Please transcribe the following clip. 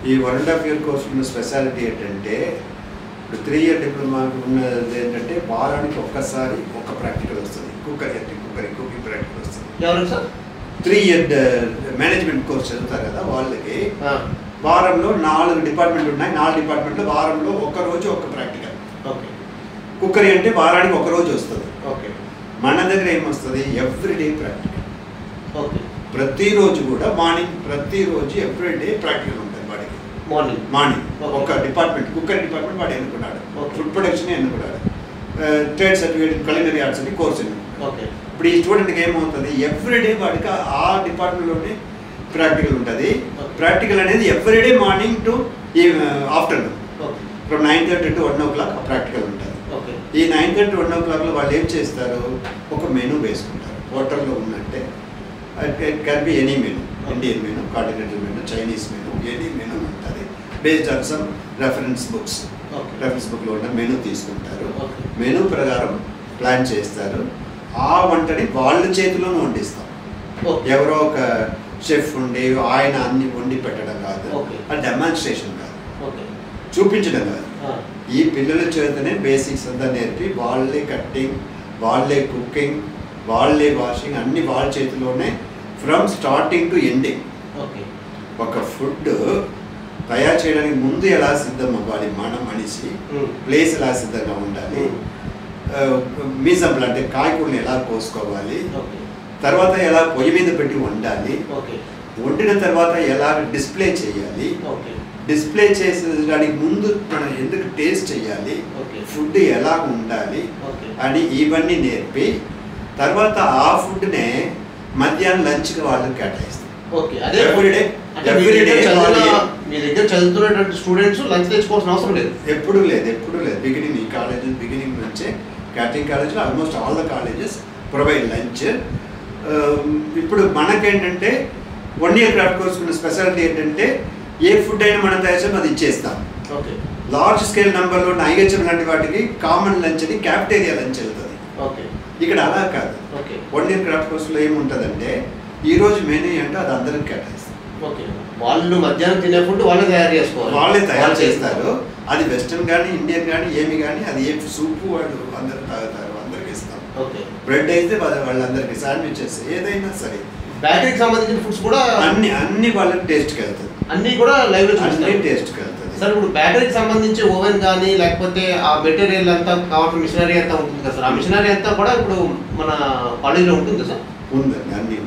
ఈ 1.5 year course ఉన్న speciality ఏంటంటే ఇప్పుడు 3 year డిప్లొమా ఉన్నది ఏంటంటే వారానికి ఒక్కసారి ఒక ప్రాక్టికల్ వస్తుంది. కుకింగ్ ప్రాక్టికల్ వస్తుంది. ఎవరు సార్ 3 year మేనేజ్మెంట్ కోర్స్ చదువుతారు కదా వాళ్ళకి వారంలో 4 డిపార్ట్మెంట్లు ఉన్నాయి. 4 డిపార్ట్మెంట్లో వారంలో ఒక రోజు ఒక ప్రాక్టికల్. ఓకే. కుక్కరీ అంటే వారానికి ఒక రోజు వస్తుంది. ఓకే. మన దగ్గర ఏమొస్తుంది ఎవ్రీడే ప్రాక్టికల్. ఓకే. ప్రతిరోజు కూడా మార్నింగ్ ప్రతిరోజు ఎవ్రీడే ప్రాక్టికల్ ఉంటుంది వాడికి. మార్నింగ్ ఒక డిపార్ట్మెంట్ కుక్కరీ డిపార్ట్మెంట్ వాడు ఎన్నుకున్నాడు, ఫుడ్ ప్రొడక్షన్ ఎన్నుకున్నాడు, ట్రేడ్ సర్టిఫికేట్ కులినరీ ఆర్ట్స్ అని కోర్స్ ఎన్నుకున్నాడు. ఓకే. ఇప్పుడు ఈ స్టూడెంట్కి ఏమవుతుంది ఎవ్రీడే వాడికి ఆ డిపార్ట్మెంట్లోనే ప్రాక్టికల్ ఉంటుంది. ప్రాక్టికల్ అనేది everyday morning to afternoon from 9:30 to 1 o'clock ఆ ప్రాక్టికల్ ఉంటుంది. ఈ 9:30 to 1 o'clockలో వాళ్ళు ఏం చేస్తారు ఒక మెనూ వేసుకుంటారు. హోటల్లో ఉన్నట్టే it can be any menu, Indian menu, continental menu, Chinese menu, any menu ఉంటుంది. Based on some reference books. Reference బుక్లో ఉన్న మెనూ తీసుకుంటారు. మెనూ ప్రకారం ప్లాన్ చేస్తారు. ఆ వంటని వాళ్ళ చేతిలోనే వండిస్తాం. ఎవరో ఒక షెఫ్ ఉండి ఆయన అన్ని వండి పెట్టడం కాదు, అది డెమాన్స్ట్రేషన్ కాదు, చూపించడం కాదు. ఈ పిల్లల చేతనే బేసిక్స్ అంతా నేర్పి వాళ్ళే కట్టింగ్, వాళ్ళే కుకింగ్, వాళ్ళే వాషింగ్ అన్ని వాళ్ళ చేతిలోనే ఫ్రమ్ స్టార్టింగ్ టు ఎండింగ్. ఒక ఫుడ్ తయారు చేయడానికి ముందు ఎలా సిద్ధం అవ్వాలి మన మనిషి, ప్లేస్ ఎలా సిద్ధంగా ఉండాలి, మీజంపుల్ అంటే కాయకూరలు ఎలా కోసుకోవాలి, తర్వాత ఎలా పొయ్యి మీద పెట్టి వండాలి, వండిన తర్వాత ఎలా డిస్ప్లే చేయాలి, డిస్ప్లే చేసేదానికి ముందు మనం ఎందుకు టేస్ట్ చేయాలి, ఫుడ్ ఎలా ఉండాలి అని ఇవన్నీ నేర్పి తర్వాత ఆ ఫుడ్నే మధ్యాహ్నం లంచ్కి వాళ్ళకి కేటాయిస్తాం. మీ దగ్గర చదువుతున్నటువంటి స్టూడెంట్స్ లంచ్ తెచ్చుకోవాల్సిన అవసరం లేదు. ఎప్పుడు లేదు. బిగినింగ్ ఈ కాలేజ్ బిగినింగ్ నుంచే క్యాటరింగ్ కాలేజ్లో almost all the colleges provide lunch. ఇప్పుడు మనకేంటంటే 1 year క్రాఫ్ట్ కోర్స్ ఉన్న స్పెషాలిటీ ఏంటంటే ఏ ఫుడ్ అయినా మనం తయారు చేసి అది ఇచ్చేస్తాం. లార్జ్ స్కేల్ నెంబర్లో ఐహెచ్ఎం లాంటి వాటికి కామన్ లంచ్ అని క్యాఫ్టేరియా లంచ్ వెళ్తుంది. ఇక్కడ అలా కాదు. 1 year క్రాఫ్ట్ కోర్సులో ఏముంటుందంటే ఈరోజు మెనూ అంటే అది అందరికి కేటాయిస్తాం. వాళ్ళు మధ్యాహ్నం తినే ఫుడ్ వాళ్ళే తయారు చేసుకోవాలి, వాళ్ళే తయారు చేస్తారు. అది వెస్టర్న్ కానీ ఇండియన్ కానీ ఏమి కానీ అది ఏ సూపు వాళ్ళు అందరూ తాగుతారు, అందరికి ఇస్తాం. బ్రెడ్ అయితే వాళ్ళందరికీ, శాండ్విచెస్ ఏదైనా సరే. బేకరీకి సంబంధించిన ఫుడ్స్ కూడా అన్ని వాళ్ళకి టేస్ట్కి వెళ్తుంది. అన్ని కూడా లైవ్ లో అన్ని టేస్ట్కి వెళ్తుంది. సార్ ఇప్పుడు బేకరీకి సంబంధించి ఓవెన్ కానీ లేకపోతే ఆ మెటీరియల్ అంతా కావాల్సిన మిషనరీ అంతా ఉంటుంది కదా సార్, ఆ మిషనరీ అంతా కూడా ఇప్పుడు మన కాలేజీలో ఉంటుంది సార్? ఉందండి, అన్ని